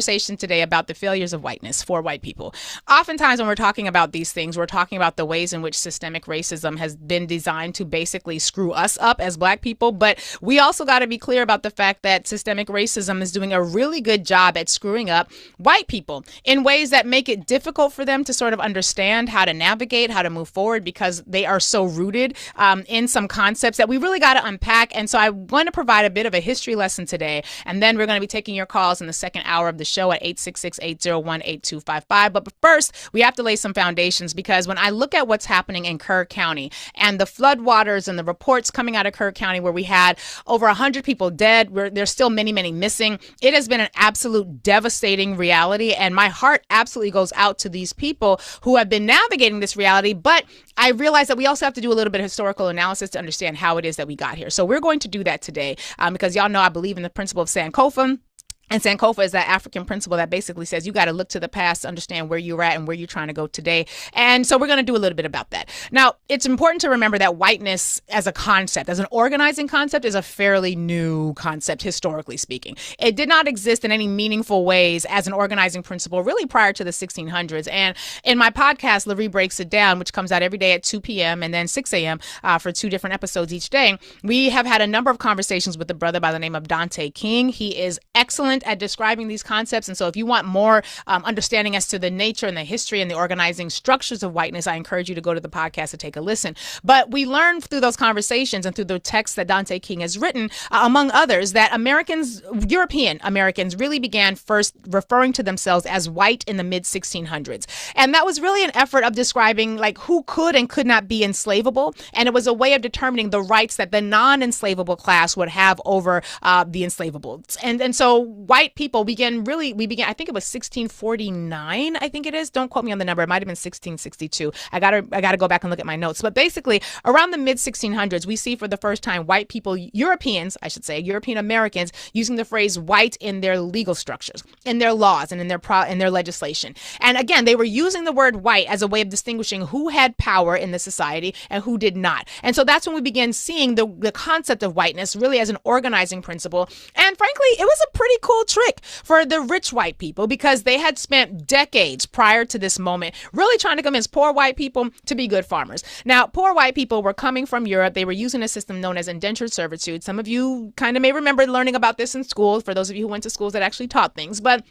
Conversation today about the failures of whiteness for white people. Oftentimes, when we're talking about these things, we're talking about the ways in which systemic racism has been designed to basically screw us up as Black people. But we also got to be clear about the fact that systemic racism is doing a really good job at screwing up white people in ways that make it difficult for them to sort of understand how to navigate, how to move forward, because they are so rooted in some concepts that we really got to unpack. And so I want to provide a bit of a history lesson today, and then we're going to be taking your calls in the second hour of the show at 866-801-8255. But first, we have to lay some foundations, because when I look at what's happening in Kerr County and the floodwaters and the reports coming out of Kerr County where we had over 100 people dead, where there's still many, many missing, it has been an absolute devastating reality. And my heart absolutely goes out to these people who have been navigating this reality. But I realize that we also have to do a little bit of historical analysis to understand how it is that we got here. So we're going to do that today because y'all know I believe in the principle of Sankofa. And Sankofa is that African principle that basically says you got to look to the past to understand where you're at and where you're trying to go today. And so we're going to do a little bit about that. Now, it's important to remember that whiteness as a concept, as an organizing concept, is a fairly new concept, historically speaking. It did not exist in any meaningful ways as an organizing principle really prior to the 1600s. And in my podcast, Larry Breaks It Down, which comes out every day at 2 p.m. and then 6 a.m. For 2 different episodes each day, we have had a number of conversations with a brother by the name of Dante King. He is excellent at describing these concepts. And so if you want more understanding as to the nature and the history and the organizing structures of whiteness, I encourage you to go to the podcast to take a listen. But we learned through those conversations and through the texts that Dante King has written, among others, that European Americans really began first referring to themselves as white in the mid 1600s. And that was really an effort of describing like who could and could not be enslavable. And it was a way of determining the rights that the non-enslavable class would have over the enslavable. And so white people began, I think it was 1649, I think it is. Don't quote me on the number. It might have been 1662. I gotta go back and look at my notes. But basically, around the mid 1600s, we see for the first time white people, European Americans, using the phrase white in their legal structures, in their laws, and in their legislation. And again, they were using the word white as a way of distinguishing who had power in the society and who did not. And so that's when we began seeing the concept of whiteness really as an organizing principle. And frankly, it was a pretty cool trick for the rich white people, because they had spent decades prior to this moment really trying to convince poor white people to be good farmers. Now, poor white people were coming from Europe. They were using a system known as indentured servitude. Some of you kind of may remember learning about this in school, for those of you who went to schools that actually taught things. But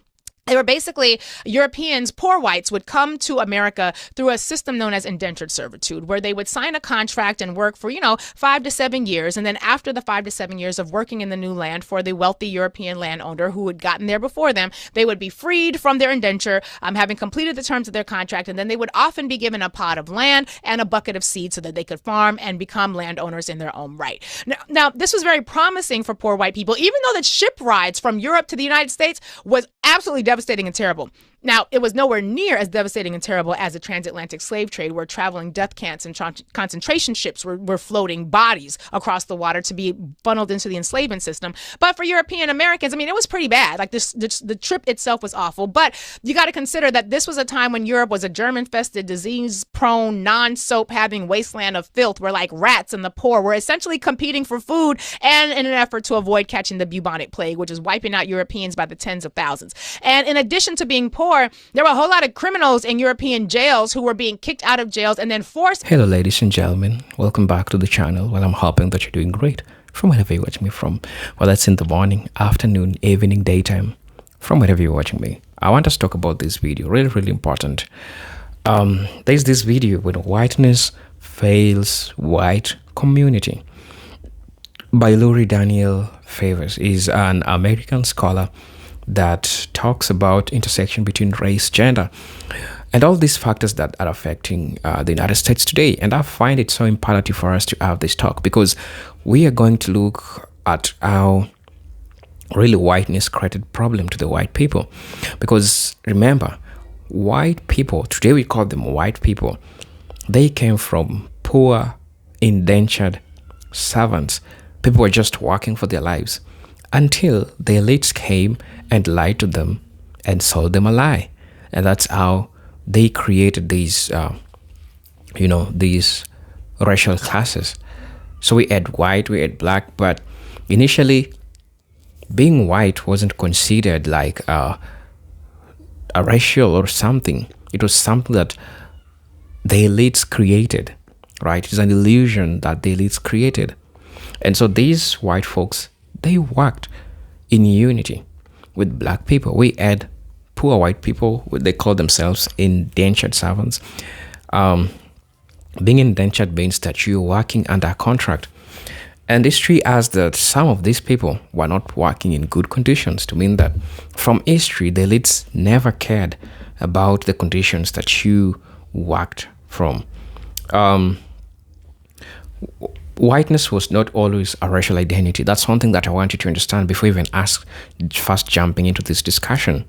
they were basically Europeans, poor whites, would come to America through a system known as indentured servitude, where they would sign a contract and work for, 5 to 7 years. And then after the 5 to 7 years of working in the new land for the wealthy European landowner who had gotten there before them, they would be freed from their indenture, having completed the terms of their contract. And then they would often be given a plot of land and a bucket of seed so that they could farm and become landowners in their own right. Now, this was very promising for poor white people, even though the ship rides from Europe to the United States was absolutely devastating and terrible. Now, it was nowhere near as devastating and terrible as the transatlantic slave trade, where traveling death camps and concentration ships were floating bodies across the water to be funneled into the enslavement system. But for European Americans, it was pretty bad. Like the trip itself was awful. But you got to consider that this was a time when Europe was a germ-infested, disease-prone, non-soap having wasteland of filth, where like rats and the poor were essentially competing for food, and in an effort to avoid catching the bubonic plague, which was wiping out Europeans by the tens of thousands. And in addition to being poor, there were a whole lot of criminals in European jails who were being kicked out of jails and then forced. Hello, ladies and gentlemen. Welcome back to the channel. Well, I'm hoping that you're doing great from wherever you're watching me from. Well, it's in the morning, afternoon, evening, daytime, from wherever you're watching me. I want us to talk about this video. Really, really important. There's this video when whiteness fails white community by Lori Daniel Favors. Is an American scholar that talks about intersection between race, gender, and all these factors that are affecting the United States today. And I find it so imperative for us to have this talk, because we are going to look at how really whiteness created problem to the white people. Because remember, white people, today we call them white people, they came from poor, indentured servants. People were just working for their lives until the elites came and lied to them and sold them a lie. And that's how they created these, these racial classes. So we had white, we had black, but initially being white wasn't considered like a racial or something. It was something that the elites created, right? It's an illusion that the elites created. And so these white folks, they worked in unity with black people. We had poor white people, they call themselves indentured servants. Being indentured means that you're working under a contract. And history has that some of these people were not working in good conditions, to mean that from history, the elites never cared about the conditions that you worked from. Whiteness was not always a racial identity. That's something that I want you to understand before even first jumping into this discussion.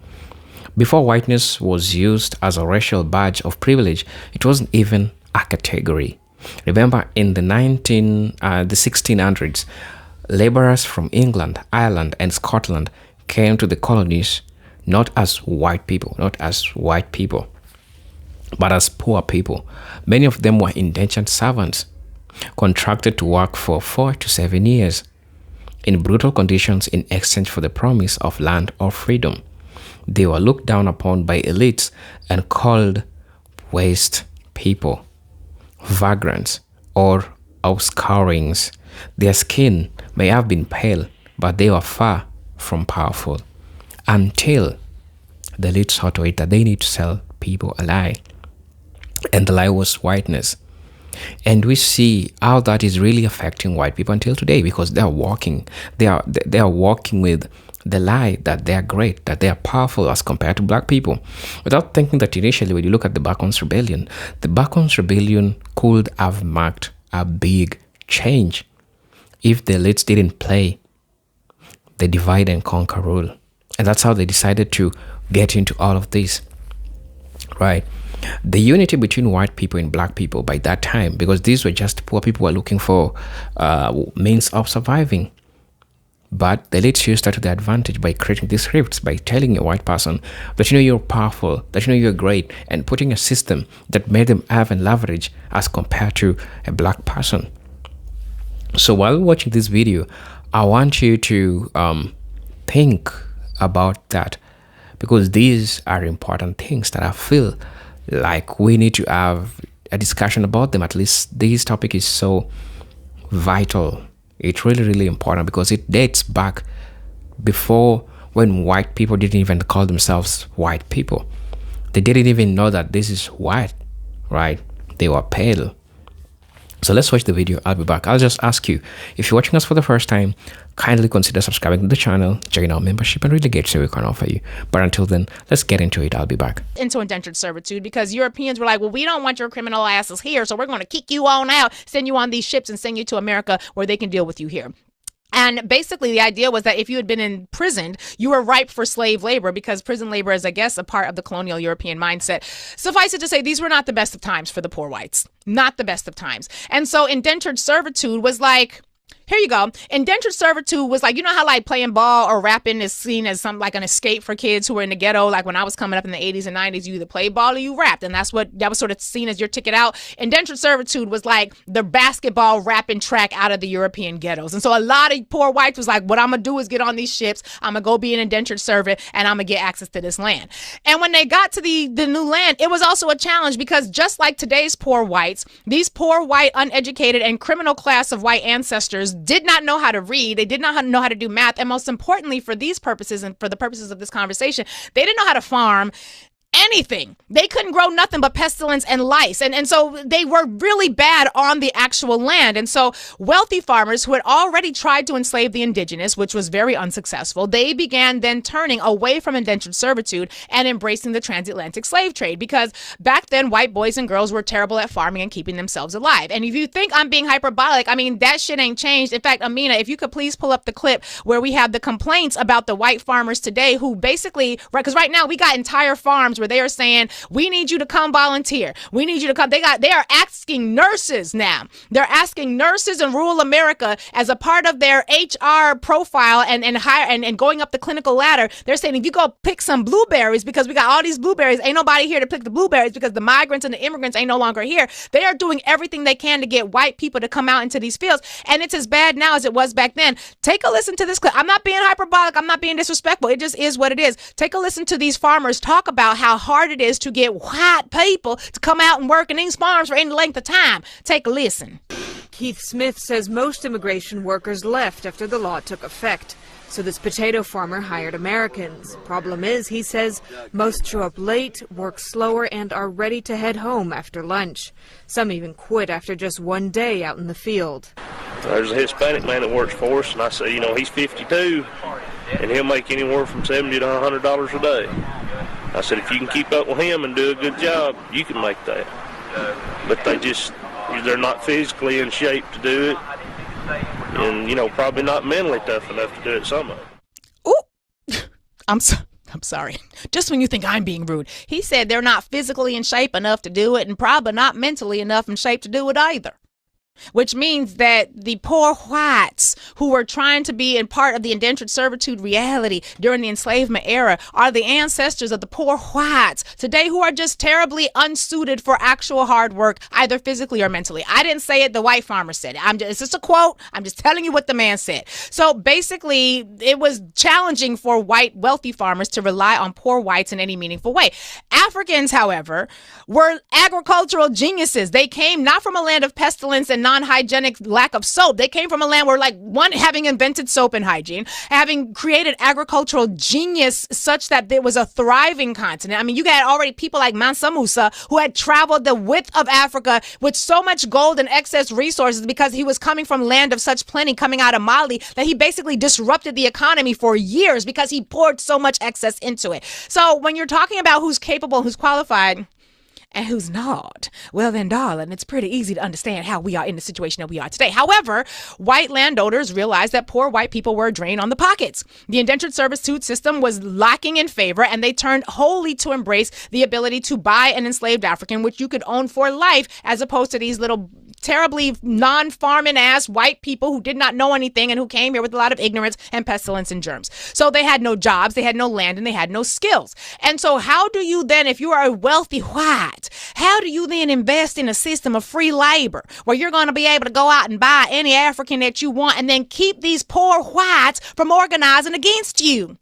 Before whiteness was used as a racial badge of privilege, it wasn't even a category. Remember, in the 1600s, laborers from England, Ireland, and Scotland came to the colonies not as white people, but as poor people. Many of them were indentured servants, contracted to work for 4 to 7 years in brutal conditions in exchange for the promise of land or freedom. They were looked down upon by elites and called waste people, vagrants, or obscurings. Their skin may have been pale, but they were far from powerful, until the elites saw to it that they need to sell people a lie. And the lie was whiteness. And we see how that is really affecting white people until today, because they are walking with the lie that they are great, that they are powerful as compared to black people, without thinking that initially when you look at the Bacchus Rebellion, the Bacchus Rebellion could have marked a big change if the elites didn't play the divide and conquer rule. And that's how they decided to get into all of this, right? The unity between white people and black people by that time, because these were just poor people who were looking for means of surviving. But the elites used that to their advantage by creating these rifts, by telling a white person that you're powerful, that you're great, and putting a system that made them have an leverage as compared to a black person. So while watching this video, I want you to think about that, because these are important things that I feel like we need to have a discussion about them. At least this topic is so vital. It's really, really important because it dates back before, when white people didn't even call themselves white people. They didn't even know that this is white, right? They were pale. So let's watch the video. I'll be back. I'll just ask you, if you're watching us for the first time, kindly consider subscribing to the channel, join our membership, and really get so we can offer you. But until then, let's get into it. I'll be back. Into indentured servitude, because Europeans were like, well, we don't want your criminal asses here, so we're going to kick you on out, send you on these ships, and send you to America where they can deal with you here. And basically, the idea was that if you had been imprisoned, you were ripe for slave labor, because prison labor is, I guess, a part of the colonial European mindset. Suffice it to say, these were not the best of times for the poor whites. Not the best of times. And so indentured servitude was like, here you go. Indentured servitude was like, you know how like playing ball or rapping is seen as some like an escape for kids who were in the ghetto. Like when I was coming up in the 80s and 90s, you either played ball or you rapped. And that was sort of seen as your ticket out. Indentured servitude was like the basketball rapping track out of the European ghettos. And so a lot of poor whites was like, what I'm going to do is get on these ships. I'm going to go be an indentured servant and I'm going to get access to this land. And when they got to the new land, it was also a challenge, because just like today's poor whites, these poor white, uneducated and criminal class of white ancestors did not know how to read. They did not know how to do math. And most importantly, for these purposes and for the purposes of this conversation, they didn't know how to farm anything. They couldn't grow nothing but pestilence and lice. And so they were really bad on the actual land. And so wealthy farmers who had already tried to enslave the indigenous, which was very unsuccessful, they began then turning away from indentured servitude and embracing the transatlantic slave trade, because back then white boys and girls were terrible at farming and keeping themselves alive. And if you think I'm being hyperbolic, I mean, that shit ain't changed. In fact, Amina, if you could please pull up the clip where we have the complaints about the white farmers today who basically, right, because right now we got entire farms where they are saying, we need you to come volunteer. We need you to come. They are asking nurses now. They're asking nurses in rural America as a part of their HR profile and going up the clinical ladder. They're saying, if you go pick some blueberries, because we got all these blueberries, ain't nobody here to pick the blueberries because the migrants and the immigrants ain't no longer here. They are doing everything they can to get white people to come out into these fields. And it's as bad now as it was back then. Take a listen to this clip. I'm not being hyperbolic. I'm not being disrespectful. It just is what it is. Take a listen to these farmers talk about how hard it is to get white people to come out and work in these farms for any length of time. Take a listen. Keith Smith says most immigration workers left after the law took effect. So this potato farmer hired Americans. Problem is, he says, most show up late, work slower, and are ready to head home after lunch. Some even quit after just one day out in the field. There's a Hispanic man that works for us, and I say, he's 52, and he'll make anywhere from $70 to $100 a day. I said, if you can keep up with him and do a good job, you can make that. But they're not physically in shape to do it. And, probably not mentally tough enough to do it, some of them. Ooh, I'm sorry. Just when you think I'm being rude. He said they're not physically in shape enough to do it and probably not mentally enough in shape to do it either. Which means that the poor whites who were trying to be in part of the indentured servitude reality during the enslavement era are the ancestors of the poor whites today who are just terribly unsuited for actual hard work, either physically or mentally. I didn't say it. The white farmer said it. It's just a quote. I'm just telling you what the man said. So basically, it was challenging for white wealthy farmers to rely on poor whites in any meaningful way. Africans, however, were agricultural geniuses. They came not from a land of pestilence and non-hygienic lack of soap. They came from a land where, having invented soap and hygiene, having created agricultural genius such that it was a thriving continent. I mean, you had already people like Mansa Musa who had traveled the width of Africa with so much gold and excess resources because he was coming from land of such plenty coming out of Mali that he basically disrupted the economy for years because he poured so much excess into it. So when you're talking about who's capable, who's qualified, and who's not, well then, darling, it's pretty easy to understand how we are in the situation that we are today. However, white landowners realized that poor white people were a drain on the pockets. The indentured servitude system was lacking in favor, and they turned wholly to embrace the ability to buy an enslaved African, which you could own for life, as opposed to these little terribly non-farming ass white people who did not know anything and who came here with a lot of ignorance and pestilence and germs. So they had no jobs, they had no land, and they had no skills. And so how do you then, if you are a wealthy white, how do you then invest in a system of free labor where you're going to be able to go out and buy any African that you want and then keep these poor whites from organizing against you?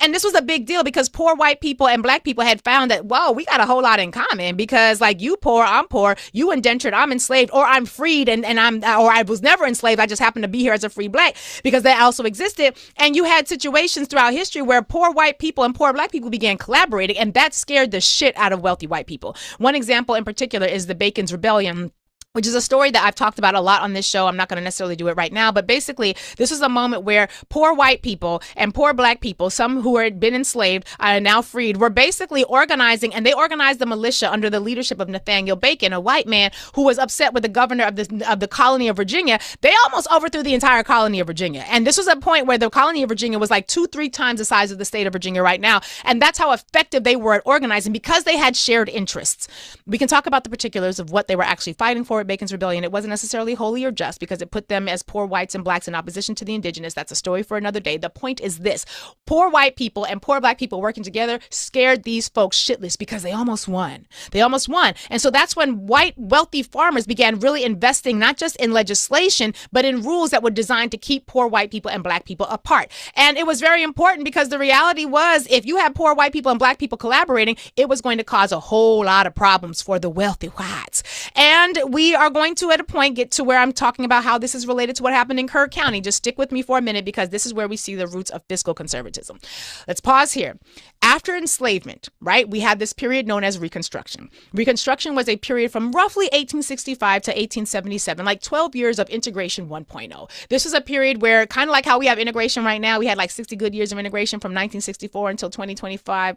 And this was a big deal because poor white people and black people had found that, whoa, we got a whole lot in common because you poor, I'm poor, you indentured, I'm enslaved, or I'm freed or I was never enslaved. I just happened to be here as a free black because that also existed. And you had situations throughout history where poor white people and poor black people began collaborating, and that scared the shit out of wealthy white people. One example in particular is the Bacon's Rebellion, which is a story that I've talked about a lot on this show. I'm not going to necessarily do it right now, but basically this was a moment where poor white people and poor black people, some who had been enslaved and now freed, were basically organizing, and they organized the militia under the leadership of Nathaniel Bacon, a white man who was upset with the governor of the colony of Virginia. They almost overthrew the entire colony of Virginia. And this was a point where the colony of Virginia was 2-3 times the size of the state of Virginia right now. And that's how effective they were at organizing because they had shared interests. We can talk about the particulars of what they were actually fighting for at Bacon's Rebellion. It wasn't necessarily holy or just because it put them as poor whites and blacks in opposition to the indigenous. That's a story for another day. The point is this: poor white people and poor black people working together scared these folks shitless because they almost won. They almost won. And so that's when white wealthy farmers began really investing not just in legislation, but in rules that were designed to keep poor white people and black people apart. And it was very important because the reality was if you had poor white people and black people collaborating, it was going to cause a whole lot of problems for the wealthy whites. And we are going to, at a point, get to where I'm talking about how this is related to what happened in Kerr County. Just stick with me for a minute because this is where we see the roots of fiscal conservatism. Let's pause here. After enslavement, right, we had this period known as Reconstruction. Reconstruction was a period from roughly 1865 to 1877, 12 years of integration 1.0. This is a period where, kind of like how we have integration right now, we had 60 good years of integration from 1964 until 2025.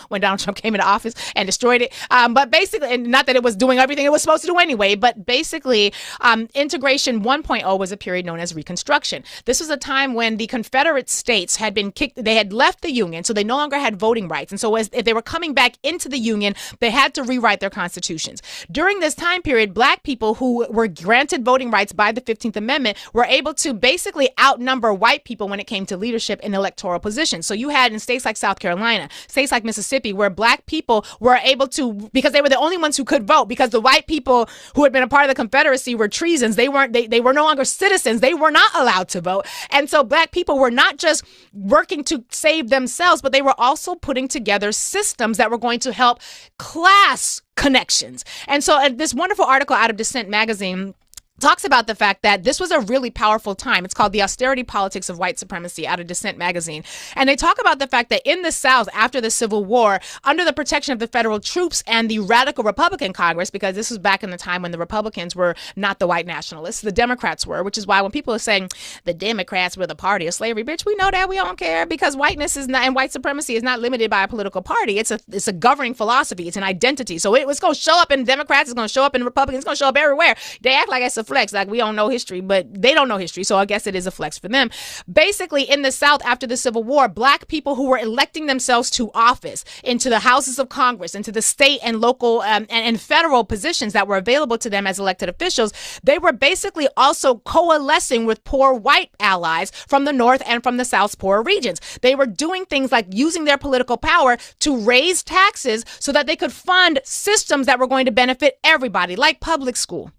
when Donald Trump came into office and destroyed it. But basically, and not that it was doing everything it was supposed to do anyway, but basically, integration 1.0 was a period known as Reconstruction. This was a time when the Confederate states had been kicked, they had left the Union, so they no longer had voting rights. And so if they were coming back into the Union, they had to rewrite their constitutions. During this time period, Black people who were granted voting rights by the 15th Amendment were able to basically outnumber white people when it came to leadership in electoral positions. So you had in states like South Carolina, states like Mississippi, where Black people were able to, because they were the only ones who could vote, because the white people who had been a part of the Confederacy were treasons. They were no longer citizens. They were not allowed to vote. And so Black people were not just working to save themselves, but they were also putting together systems that were going to help class connections. And so this wonderful article out of Dissent magazine talks about the fact that this was a really powerful time. It's called The Austerity Politics of White Supremacy out of Dissent magazine. And they talk about the fact that in the South, after the Civil War, under the protection of the federal troops and the radical Republican Congress, because this was back in the time when the Republicans were not the white nationalists, the Democrats were, which is why when people are saying the Democrats were the party of slavery, bitch, we know that, we don't care, because whiteness is not, and white supremacy is not limited by a political party. It's a governing philosophy. It's an identity. So it was going to show up in Democrats, it's going to show up in Republicans, it's going to show up everywhere. They act like it's a flex, like we don't know history, but they don't know history, so I guess it is a flex for them. Basically, in the South after the Civil War, Black people who were electing themselves to office, into the houses of Congress, into the state and local and federal positions that were available to them as elected officials, they were basically also coalescing with poor white allies from the North and from the South's poor regions. They were doing things like using their political power to raise taxes so that they could fund systems that were going to benefit everybody, like public school.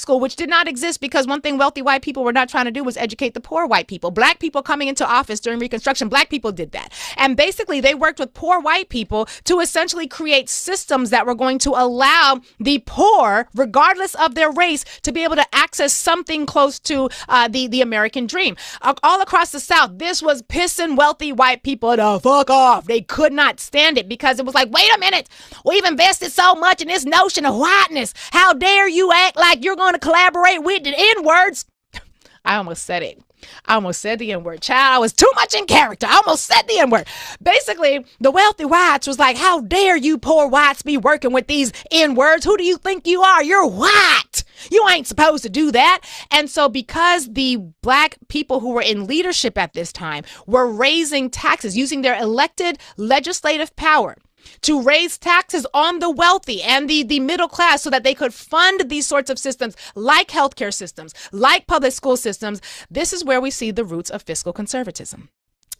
Which did not exist because one thing wealthy white people were not trying to do was educate the poor white people. Black people coming into office during Reconstruction, Black people did that. And basically they worked with poor white people to essentially create systems that were going to allow the poor, regardless of their race, to be able to access something close to the American dream. All across the South, this was pissing wealthy white people the fuck off. They could not stand it because it was like, wait a minute, we've invested so much in this notion of whiteness. How dare you act like you're going to collaborate with the N-words? I almost said it. I almost said the N-word. Child, I was too much in character. I almost said the N-word. Basically, the wealthy whites was like, how dare you poor whites be working with these N-words? Who do you think you are? You're white. You ain't supposed to do that. And so because the Black people who were in leadership at this time were raising taxes, using their elected legislative power to raise taxes on the wealthy and the middle class so that they could fund these sorts of systems like healthcare systems, like public school systems, this is where we see the roots of fiscal conservatism.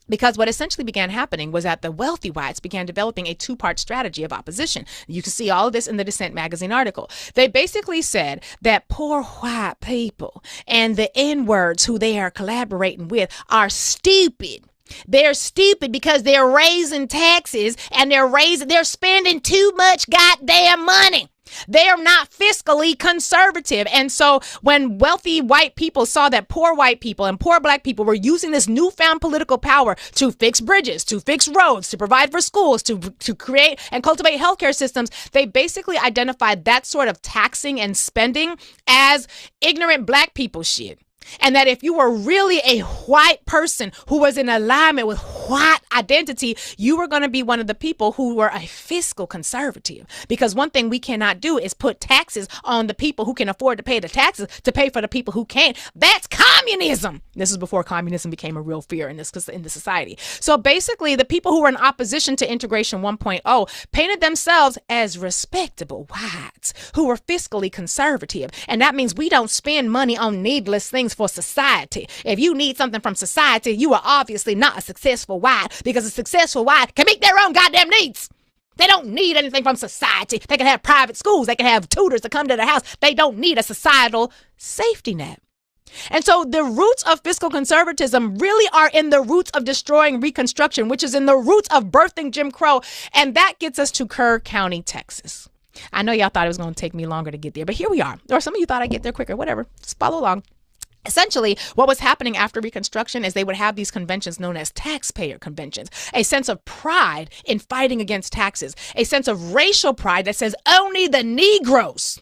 Because what essentially began happening was that the wealthy whites began developing a two-part strategy of opposition. You can see all of this in the Dissent magazine article. They basically said that poor white people and the N-words who they are collaborating with are stupid. They're stupid because they're raising taxes and they're spending too much goddamn money. They're not fiscally conservative. And so when wealthy white people saw that poor white people and poor Black people were using this newfound political power to fix bridges, to fix roads, to provide for schools, to create and cultivate healthcare systems, they basically identified that sort of taxing and spending as ignorant Black people shit. And that if you were really a white person who was in alignment with white identity, you were going to be one of the people who were a fiscal conservative. Because one thing we cannot do is put taxes on the people who can afford to pay the taxes to pay for the people who can't. That's communism. This is before communism became a real fear in the society. So basically, the people who were in opposition to Integration 1.0 painted themselves as respectable whites who were fiscally conservative. And that means we don't spend money on needless things for society. If you need something from society, you are obviously not a successful white, because a successful white can meet their own goddamn needs. They don't need anything from society. They can have private schools. They can have tutors to come to their house. They don't need a societal safety net. And so the roots of fiscal conservatism really are in the roots of destroying Reconstruction, which is in the roots of birthing Jim Crow. And that gets us to Kerr County, Texas. I know y'all thought it was going to take me longer to get there, but here we are. Or some of you thought I'd get there quicker, whatever. Just follow along. Essentially, what was happening after Reconstruction is they would have these conventions known as taxpayer conventions, a sense of pride in fighting against taxes, a sense of racial pride that says only the Negroes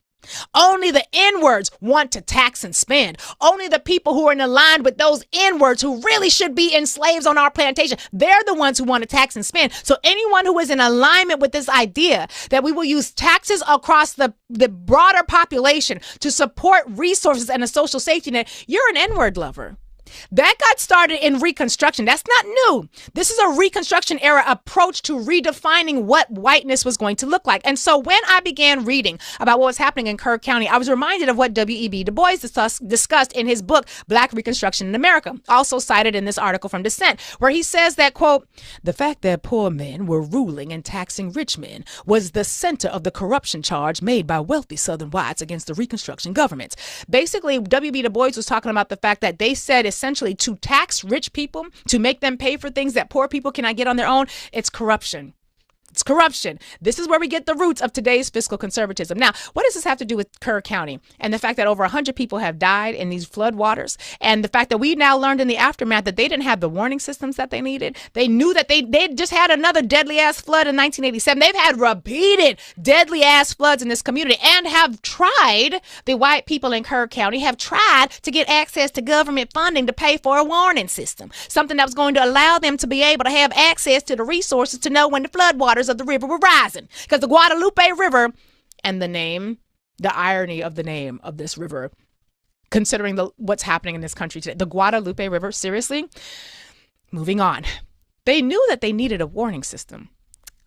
Only the N-words want to tax and spend. Only the people who are in line with those N-words who really should be enslaved on our plantation, they're the ones who want to tax and spend. So anyone who is in alignment with this idea that we will use taxes across the broader population to support resources and a social safety net, you're an N-word lover. That got started in Reconstruction. That's not new. This is a Reconstruction era approach to redefining what whiteness was going to look like. And so when I began reading about what was happening in Kerr County, I was reminded of what W.E.B. Du Bois discussed in his book, Black Reconstruction in America, also cited in this article from Dissent, where he says that, quote, the fact that poor men were ruling and taxing rich men was the center of the corruption charge made by wealthy Southern whites against the Reconstruction governments. Basically, W.B. Du Bois was talking about the fact that they said essentially to tax rich people, to make them pay for things that poor people cannot get on their own, it's corruption. It's corruption. This is where we get the roots of today's fiscal conservatism. Now, what does this have to do with Kerr County and the fact that over 100 people have died in these flood waters, and the fact that we now learned in the aftermath that they didn't have the warning systems that they needed? They knew that they just had another deadly ass flood in 1987. They've had repeated deadly ass floods in this community and have tried, the white people in Kerr County have tried to get access to government funding to pay for a warning system, something that was going to allow them to be able to have access to the resources to know when the floodwaters of the river were rising, because the Guadalupe River, and the irony of the name of this river, considering what's happening in this country today, the Guadalupe River, seriously. Moving on, they knew that they needed a warning system.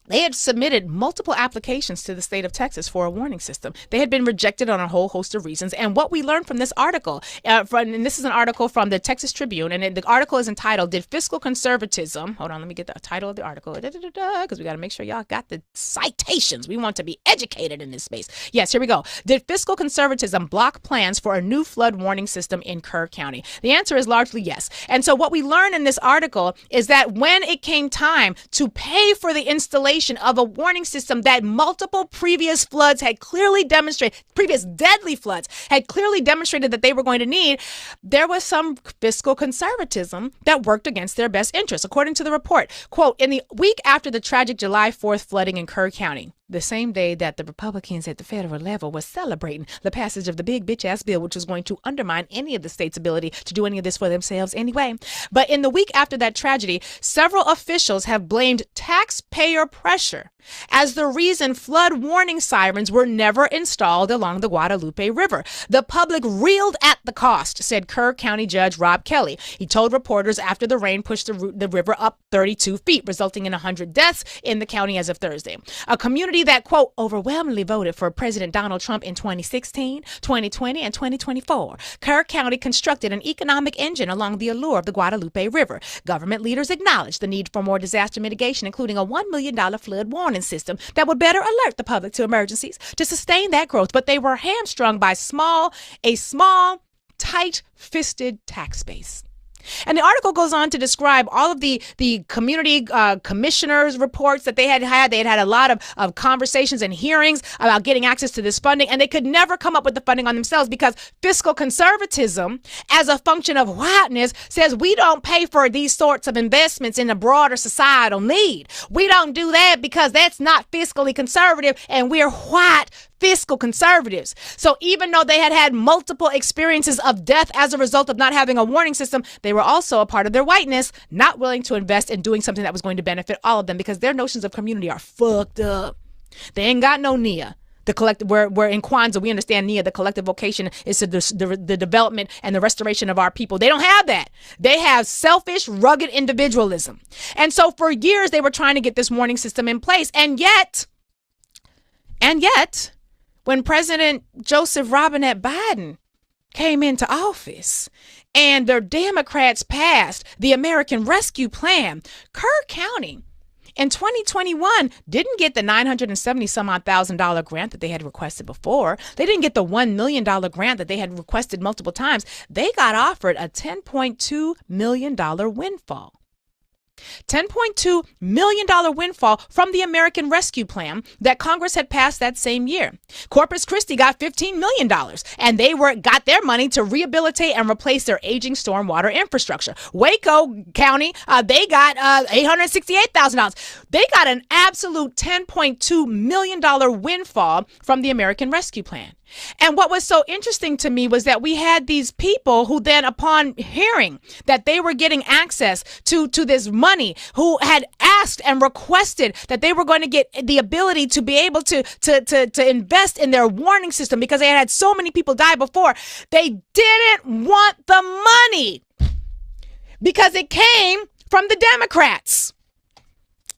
They had submitted multiple applications to the state of Texas for a warning system. They had been rejected on a whole host of reasons. And what we learned from this article, and this is an article from the Texas Tribune, and the article is entitled, Did Fiscal Conservatism, hold on, let me get the title of the article, because we got to make sure y'all got the citations. We want to be educated in this space. Yes, here we go. Did fiscal conservatism block plans for a new flood warning system in Kerr County? The answer is largely yes. And so what we learn in this article is that when it came time to pay for the installation of a warning system that multiple previous floods had clearly demonstrated, previous deadly floods had clearly demonstrated that they were going to need, there was some fiscal conservatism that worked against their best interests. According to the report, quote, in the week after the tragic July 4th flooding in Kerr County, the same day that the Republicans at the federal level were celebrating the passage of the big bitch-ass bill, which was going to undermine any of the state's ability to do any of this for themselves anyway. But in the week after that tragedy, several officials have blamed taxpayer pressure as the reason flood warning sirens were never installed along the Guadalupe River. The public reeled at the cost, said Kerr County Judge Rob Kelly. He told reporters after the rain pushed the river up 32 feet, resulting in 100 deaths in the county as of Thursday. A community that, quote, overwhelmingly voted for President Donald Trump in 2016, 2020, and 2024. Kerr County constructed an economic engine along the allure of the Guadalupe River. Government leaders acknowledged the need for more disaster mitigation, including a $1 million flood warning system that would better alert the public to emergencies to sustain that growth. But they were hamstrung by a small, tight-fisted tax base. And the article goes on to describe all of the community commissioners' reports that they had had. They had had a lot of conversations and hearings about getting access to this funding, and they could never come up with the funding on themselves because fiscal conservatism, as a function of whiteness, says we don't pay for these sorts of investments in a broader societal need. We don't do that because that's not fiscally conservative, and we're white fiscal conservatives. So even though they had had multiple experiences of death as a result of not having a warning system, they were also a part of their whiteness, not willing to invest in doing something that was going to benefit all of them because their notions of community are fucked up. They ain't got no Nia. The collective, where in Kwanzaa, we understand Nia, the collective vocation is to the development and the restoration of our people. They don't have that. They have selfish, rugged individualism. And so for years, they were trying to get this warning system in place. And yet, when President Joseph Robinette Biden came into office and the Democrats passed the American Rescue Plan, Kerr County in 2021 didn't get the $970,000 grant that they had requested before. They didn't get the $1 million grant that they had requested multiple times. They got offered a $10.2 million windfall. $10.2 million windfall from the American Rescue Plan that Congress had passed that same year. Corpus Christi got $15 million, and they got their money to rehabilitate and replace their aging stormwater infrastructure. Waco County, they got $868,000. They got an absolute $10.2 million windfall from the American Rescue Plan. And what was so interesting to me was that we had these people who then, upon hearing that they were getting access to this money, who had asked and requested that they were going to get the ability to be able to invest in their warning system because they had had so many people die before. They didn't want the money because it came from the Democrats.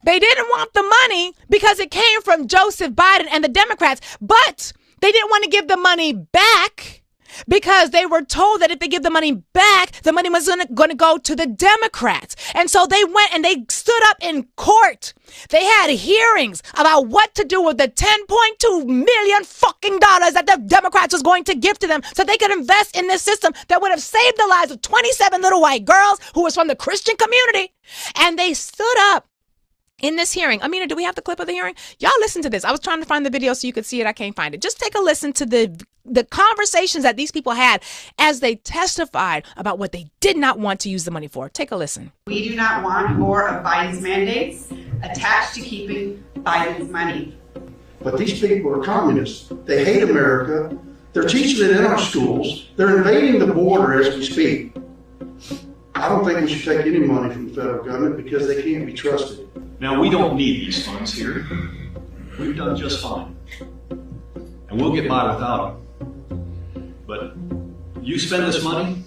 They didn't want the money because it came from Joseph Biden and the Democrats, but they didn't want to give the money back because they were told that if they give the money back, the money was going to go to the Democrats. And so they went and they stood up in court. They had hearings about what to do with the $10.2 million fucking dollars that the Democrats was going to give to them so they could invest in this system that would have saved the lives of 27 little white girls who was from the Christian community. And they stood up in this hearing. Amina, do we have the clip of the hearing? Y'all listen to this. I was trying to find the video so you could see it. I can't find it. Just take a listen to the conversations that these people had as they testified about what they did not want to use the money for. Take a listen. We do not want more of Biden's mandates attached to keeping Biden's money. But these people are communists. They hate America. They're teaching it in our schools. They're invading the border as we speak. I don't think we should take any money from the federal government because they can't be trusted. Now, we don't need these funds here. We've done just fine. And we'll get by without them. But you spend this money,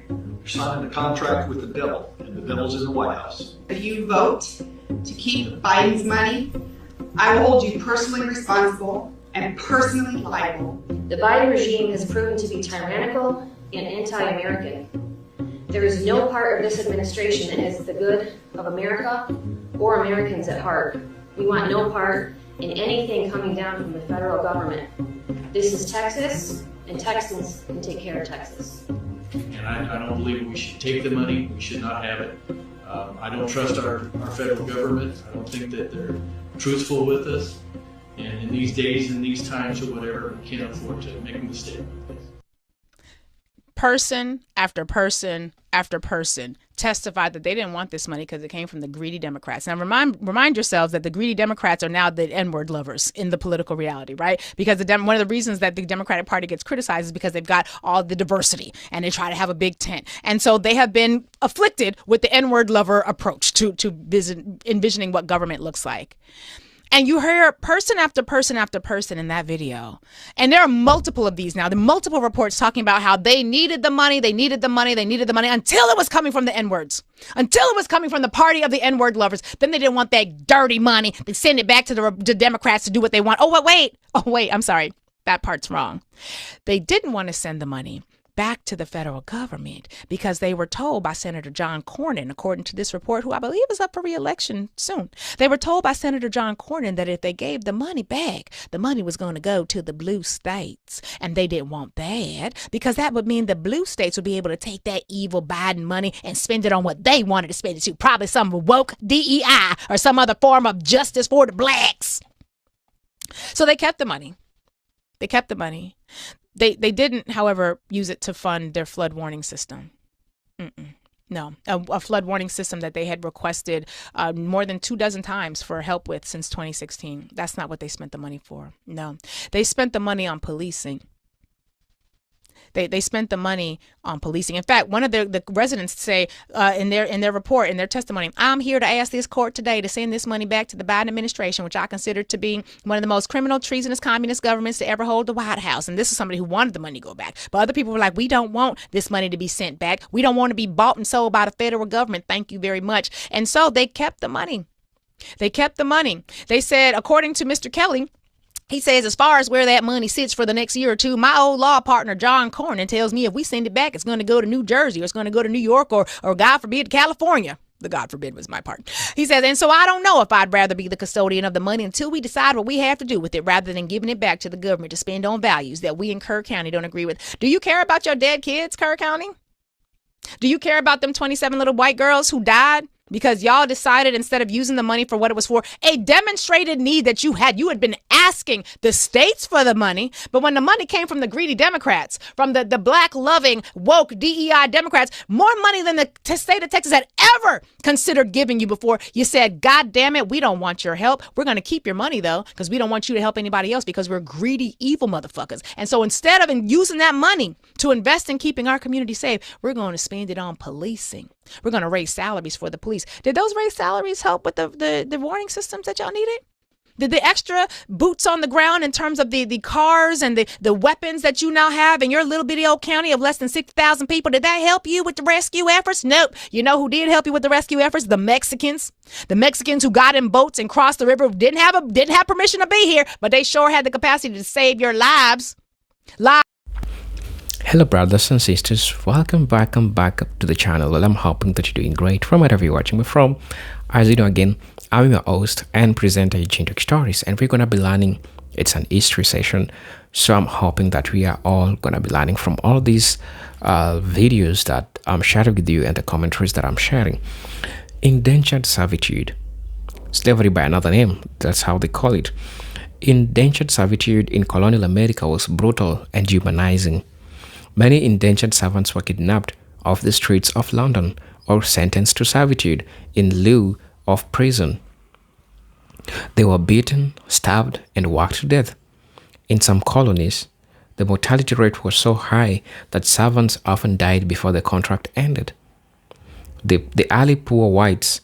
you're signing a contract with the devil, and the devil's in the White House. If you vote to keep Biden's money, I will hold you personally responsible and personally liable. The Biden regime has proven to be tyrannical and anti-American. There is no part of this administration that has the good of America or Americans at heart. We want no part in anything coming down from the federal government. This is Texas, and Texans can take care of Texas. And I don't believe we should take the money. We should not have it. I don't trust our federal government. I don't think that they're truthful with us. And in these days and these times or whatever, we can't afford to make a mistake. Person after person after person testified that they didn't want this money because it came from the greedy Democrats. Now, remind yourselves that the greedy Democrats are now the N-word lovers in the political reality, right? Because one of the reasons that the Democratic Party gets criticized is because they've got all the diversity and they try to have a big tent. And so they have been afflicted with the N-word lover approach to envisioning what government looks like. And you hear person after person after person in that video. And there are multiple of these now. There are multiple reports talking about how they needed the money, they needed the money, they needed the money until it was coming from the N-words. Until it was coming from the party of the N-word lovers. Then they didn't want that dirty money. They send it back to the Democrats to do what they want. Oh, wait, I'm sorry. That part's wrong. They didn't want to send the money back to the federal government because they were told by Senator John Cornyn, according to this report, who I believe is up for re-election soon. They were told by Senator John Cornyn that if they gave the money back, the money was going to go to the blue states. And they didn't want that because that would mean the blue states would be able to take that evil Biden money and spend it on what they wanted to spend it to, probably some woke DEI or some other form of justice for the blacks. So they kept the money. They kept the money. They didn't, however, use it to fund their flood warning system. No, a flood warning system that they had requested more than 24 times for help with since 2016. That's not what they spent the money for. No, they spent the money on policing. They spent the money on policing. In fact, one of the residents say in their report, in their testimony, I'm here to ask this court today to send this money back to the Biden administration, which I consider to be one of the most criminal, treasonous communist governments to ever hold the White House. And this is somebody who wanted the money to go back. But other people were like, we don't want this money to be sent back. We don't want to be bought and sold by the federal government. Thank you very much. And so they kept the money. They kept the money. They said, according to Mr. Kelly, he says, as far as where that money sits for the next year or two, my old law partner, John Cornyn, tells me if we send it back, it's going to go to New Jersey or it's going to go to New York or God forbid, California. The God forbid was my part. He says, and so I don't know if I'd rather be the custodian of the money until we decide what we have to do with it rather than giving it back to the government to spend on values that we in Kerr County don't agree with. Do you care about your dead kids, Kerr County? Do you care about them 27 little white girls who died? Because y'all decided instead of using the money for what it was for, a demonstrated need that you had been asking the states for the money, but when the money came from the greedy Democrats, from the black-loving, woke DEI Democrats, more money than the state of Texas had ever considered giving you before, you said, God damn it, we don't want your help. We're going to keep your money, though, because we don't want you to help anybody else because we're greedy, evil motherfuckers. And so instead of using that money to invest in keeping our community safe, we're going to spend it on policing. We're going to raise salaries for the police. Did those raised salaries help with the warning systems that y'all needed? Did the extra boots on the ground in terms of the cars and the weapons that you now have in your little bitty old county of less than 60,000 people, did that help you with the rescue efforts? Nope. You know who did help you with the rescue efforts? The Mexicans. The Mexicans who got in boats and crossed the river didn't have permission to be here, but they sure had the capacity to save your lives. Hello brothers and sisters, welcome back to the channel. Well, I'm hoping that you're doing great from wherever you're watching me from. As you know, again, I'm your host and presenter Eugene Stories, and we're gonna be learning. It's an history session, so I'm hoping that we are all gonna be learning from all these videos that I'm sharing with you and the commentaries that I'm sharing. Indentured servitude, slavery by another name, that's how they call it. Indentured servitude in colonial America was brutal and humanizing. Many indentured servants were kidnapped off the streets of London or sentenced to servitude in lieu of prison. They were beaten, stabbed, and worked to death. In some colonies, the mortality rate was so high that servants often died before the contract ended. The early poor whites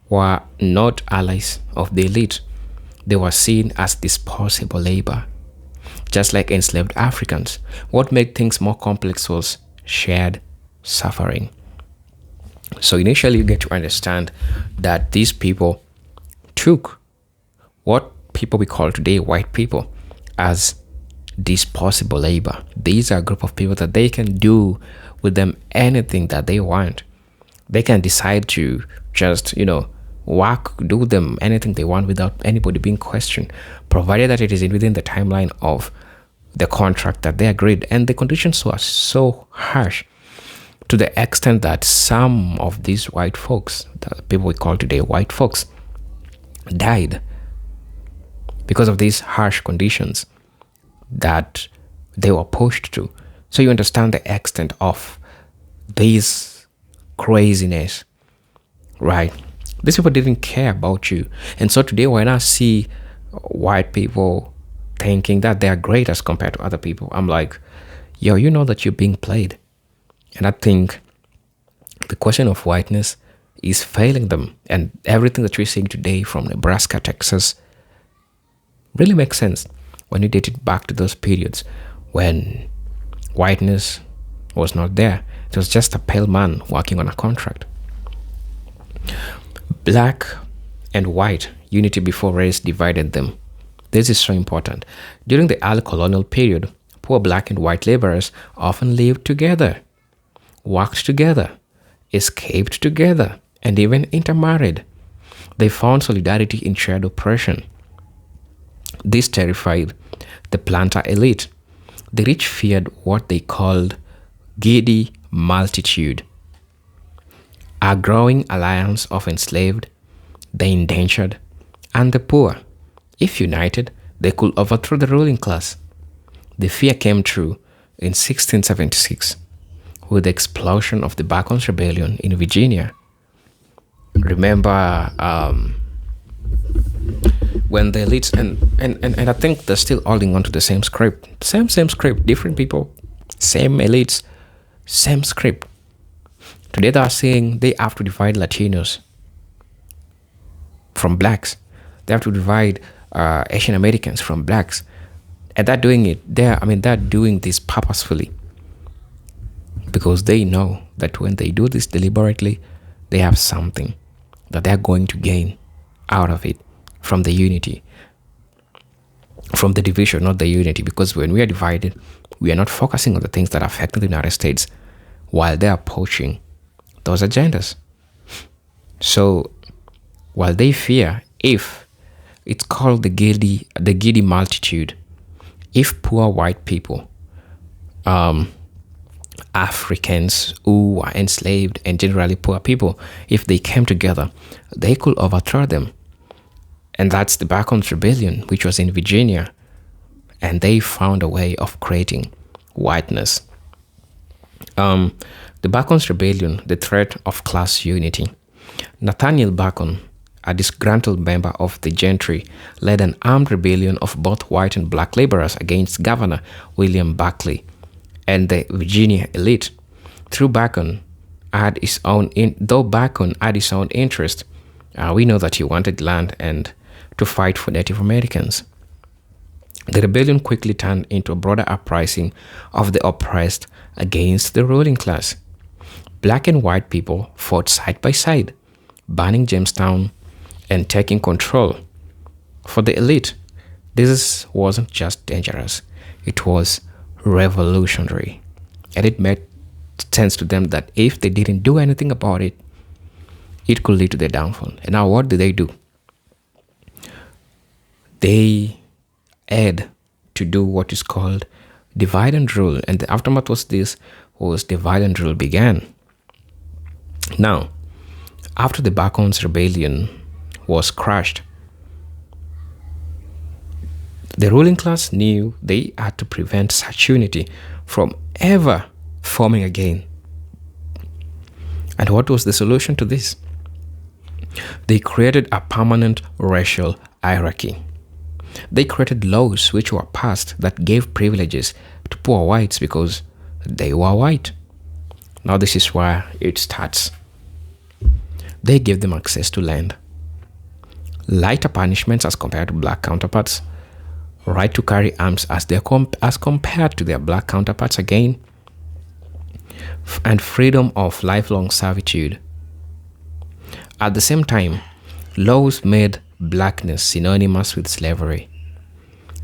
were not allies of the elite. They were seen as disposable labor. Just like enslaved Africans, what made things more complex was shared suffering. So initially you get to understand that these people took what people we call today white people as disposable labor. These are a group of people that they can do with them anything that they want. They can decide to just, work, do them anything they want without anybody being questioned, provided that it is within the timeline of the contract that they agreed. And the conditions were so harsh to the extent that some of these white folks, the people we call today white folks, died because of these harsh conditions that they were pushed to. So you understand the extent of this craziness, right? These people didn't care about you. And so today when I see white people thinking that they are great as compared to other people, I'm like, yo, you know that you're being played. And I think the question of whiteness is failing them. And everything that we're seeing today from Nebraska, Texas, really makes sense when you date it back to those periods when whiteness was not there. It was just a pale man working on a contract. Black and white unity before race divided them. This is so important. During the early colonial period, poor black and white laborers often lived together, worked together, escaped together, and even intermarried. They found solidarity in shared oppression. This terrified the planter elite. The rich feared what they called giddy multitude, a growing alliance of enslaved, the indentured, and the poor. If united, they could overthrow the ruling class. The fear came true in 1676 with the explosion of the Bacons Rebellion in Virginia. Remember when the elites, and I think they're still holding on to the same script. Same script, different people, same elites, same script. Today they are saying they have to divide Latinos from blacks. They have to divide Asian Americans from blacks. And they're doing it. They're doing this purposefully. Because they know that when they do this deliberately, they have something that they're going to gain out of it from the unity. From the division, not the unity. Because when we are divided, we are not focusing on the things that affect the United States while they are pushing those agendas. So while they fear, if it's called the giddy multitude, if poor white people, Africans who are enslaved and generally poor people, if they came together, they could overthrow them. And that's the Bacon's Rebellion, which was in Virginia. And they found a way of creating whiteness. The Bacon's Rebellion, the threat of class unity. Nathaniel Bacon, a disgruntled member of the gentry, led an armed rebellion of both white and black laborers against Governor William Buckley and the Virginia elite. Though Bacon had his own interest, we know that he wanted land and to fight for Native Americans. The rebellion quickly turned into a broader uprising of the oppressed against the ruling class. Black and white people fought side by side, burning Jamestown and taking control. For the elite, this wasn't just dangerous, it was revolutionary. And it made sense to them that if they didn't do anything about it, it could lead to their downfall. And now what do? They had to do what is called divide and rule. And the aftermath was divide and rule began. Now, after the Bacon's Rebellion was crushed, the ruling class knew they had to prevent such unity from ever forming again. And what was the solution to this? They created a permanent racial hierarchy. They created laws which were passed that gave privileges to poor whites because they were white. Now this is where it starts. They gave them access to land, lighter punishments as compared to black counterparts, right to carry arms as compared to their black counterparts again, and freedom of lifelong servitude. At the same time, laws made blackness synonymous with slavery.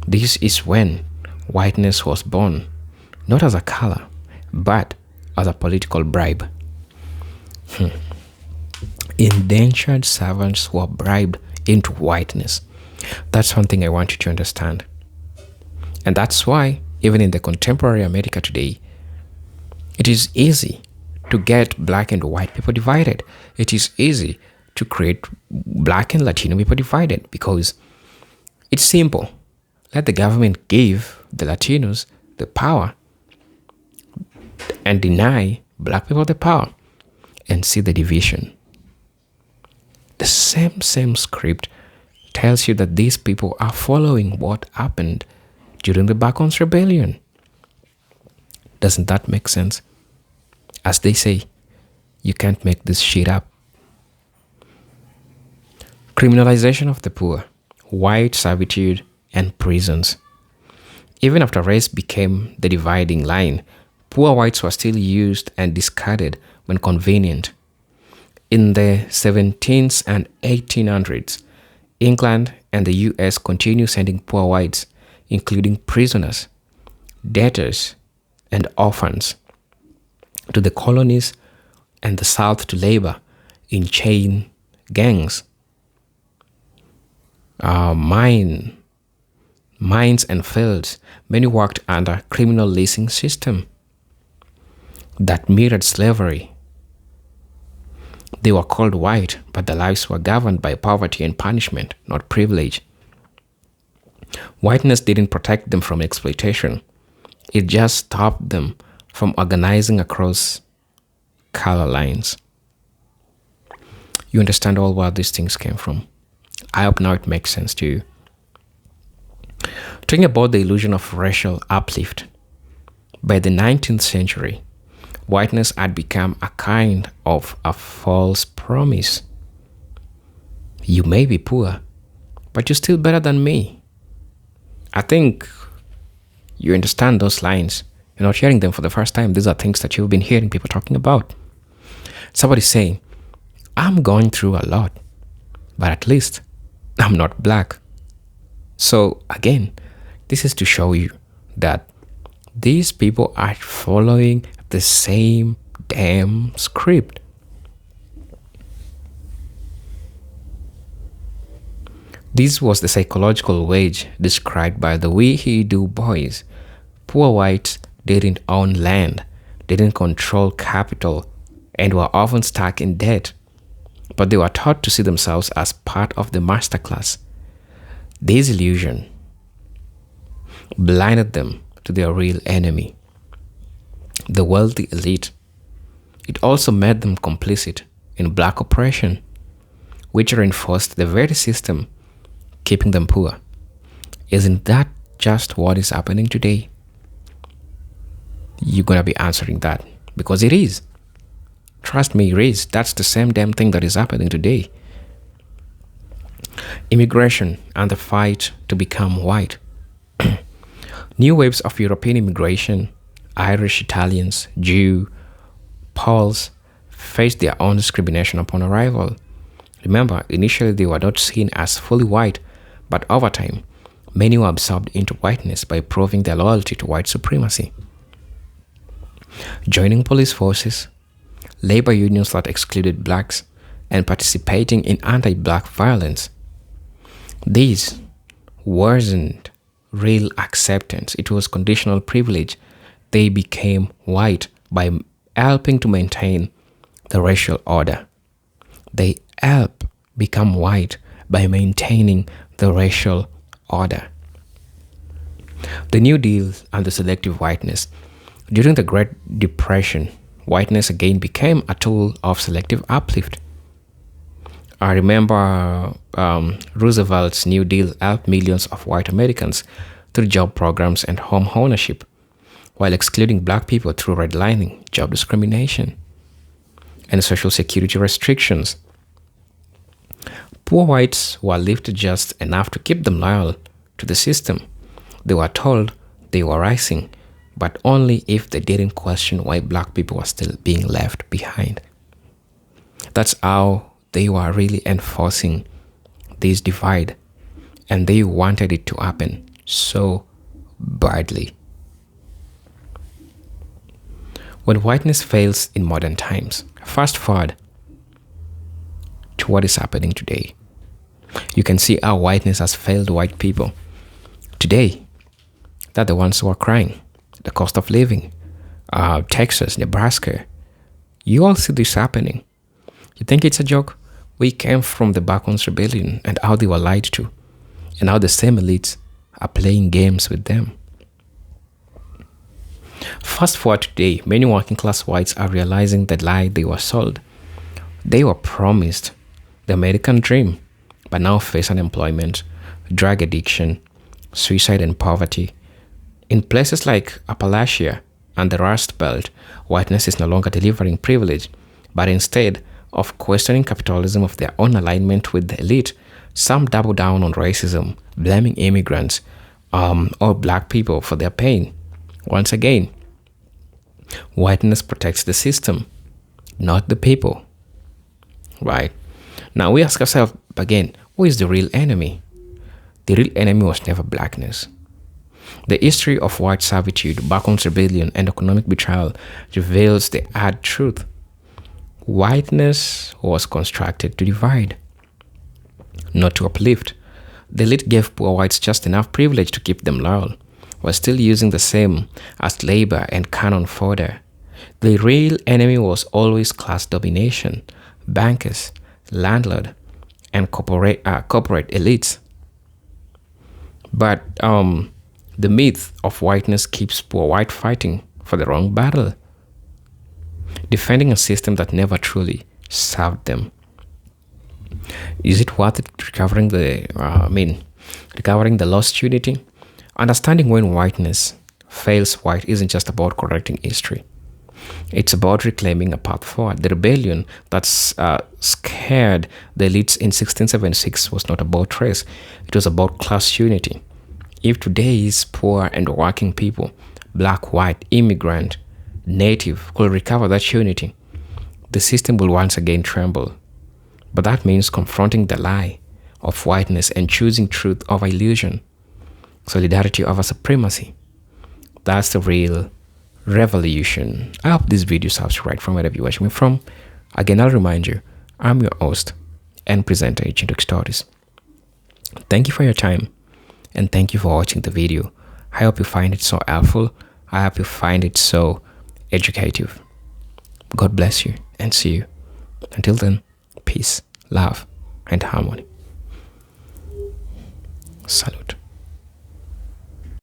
This is when whiteness was born, not as a color, but as a political bribe. Indentured servants were bribed into whiteness. That's one thing I want you to understand. And that's why, even in the contemporary America today, it is easy to get black and white people divided. It is easy to create black and Latino people divided because it's simple. Let the government give the Latinos the power and deny black people the power and see the division. The same script tells you that these people are following what happened during the Bacon's Rebellion. Doesn't that make sense? As they say, you can't make this shit up. Criminalization of the poor, white servitude, and prisons. Even after race became the dividing line, poor whites were still used and discarded when convenient. In the 17th and 1800s, England and the US continued sending poor whites, including prisoners, debtors, and orphans, to the colonies and the South to labor in chain gangs, mines and fields. Many worked under criminal leasing system that mirrored slavery. They were called white, but their lives were governed by poverty and punishment, not privilege. Whiteness didn't protect them from exploitation. It just stopped them from organizing across color lines. You understand all where these things came from. I hope now it makes sense to you. Talking about the illusion of racial uplift. By the 19th century, whiteness had become a kind of a false promise. You may be poor, but you're still better than me. I think you understand those lines. You're not hearing them for the first time. These are things that you've been hearing people talking about. Somebody saying, I'm going through a lot, but at least I'm not black. So again, this is to show you that these people are following the same damn script. This was the psychological wage described by the We Du Bois. Poor whites didn't own land, didn't control capital, and were often stuck in debt. But they were taught to see themselves as part of the master class. This illusion blinded them to their real enemy, the wealthy elite. It also made them complicit in black oppression, which reinforced the very system keeping them poor. Isn't that just what is happening today? You're going to be answering that because it is. Trust me, it is. That's the same damn thing that is happening today. Immigration and the fight to become white. New waves of European immigration, Irish, Italians, Jew, Poles, faced their own discrimination upon arrival. Remember, initially they were not seen as fully white, but over time, many were absorbed into whiteness by proving their loyalty to white supremacy. Joining police forces, labor unions that excluded blacks, and participating in anti-black violence. These wasn't real acceptance, it was conditional privilege. They became white by helping to maintain the racial order. They help become white by maintaining the racial order. The New Deal and the selective whiteness. During the Great Depression, whiteness again became a tool of selective uplift. I remember Roosevelt's New Deal helped millions of white Americans through job programs and home ownership, while excluding black people through redlining, job discrimination, and social security restrictions. Poor whites were left just enough to keep them loyal to the system. They were told they were rising, but only if they didn't question why black people were still being left behind. That's how they were really enforcing this divide, and they wanted it to happen so badly. When whiteness fails in modern times, fast forward to what is happening today. You can see how whiteness has failed white people. Today, they're the ones who are crying. The cost of living, Texas, Nebraska. You all see this happening. You think it's a joke? We came from the Backwoods Rebellion and how they were lied to, and how the same elites are playing games with them. Fast forward today, many working class whites are realizing the lie they were sold. They were promised the American dream, but now face unemployment, drug addiction, suicide, and poverty. In places like Appalachia and the Rust Belt, whiteness is no longer delivering privilege, but instead of questioning capitalism of their own alignment with the elite, some double down on racism, blaming immigrants or black people for their pain. Once again, whiteness protects the system, not the people. Right? Now we ask ourselves again, who is the real enemy? The real enemy was never blackness. The history of white servitude, Backwoods Rebellion, and economic betrayal reveals the hard truth. Whiteness was constructed to divide, not to uplift. The elite gave poor whites just enough privilege to keep them loyal, while still using the same as labor and cannon fodder. The real enemy was always class domination, bankers, landlord, and corporate elites. But the myth of whiteness keeps poor white fighting for the wrong battle, defending a system that never truly served them. Is it worth it recovering the lost unity? Understanding when whiteness fails white isn't just about correcting history. It's about reclaiming a path forward. The rebellion that scared the elites in 1676 was not about race. It was about class unity. If today's poor and working people, black, white, immigrant, native, could recover that unity, the system will once again tremble. But that means confronting the lie of whiteness and choosing truth over illusion, solidarity over supremacy. That's the real revolution. I hope this video serves you right from wherever you're watching me from. Again, I'll remind you, I'm your host and presenter, Chintok Stories. Thank you for your time, and thank you for watching the video. I hope you find it so helpful. I hope you find it so educative. God bless you, and see you. Until then, peace, love, and harmony. Salute.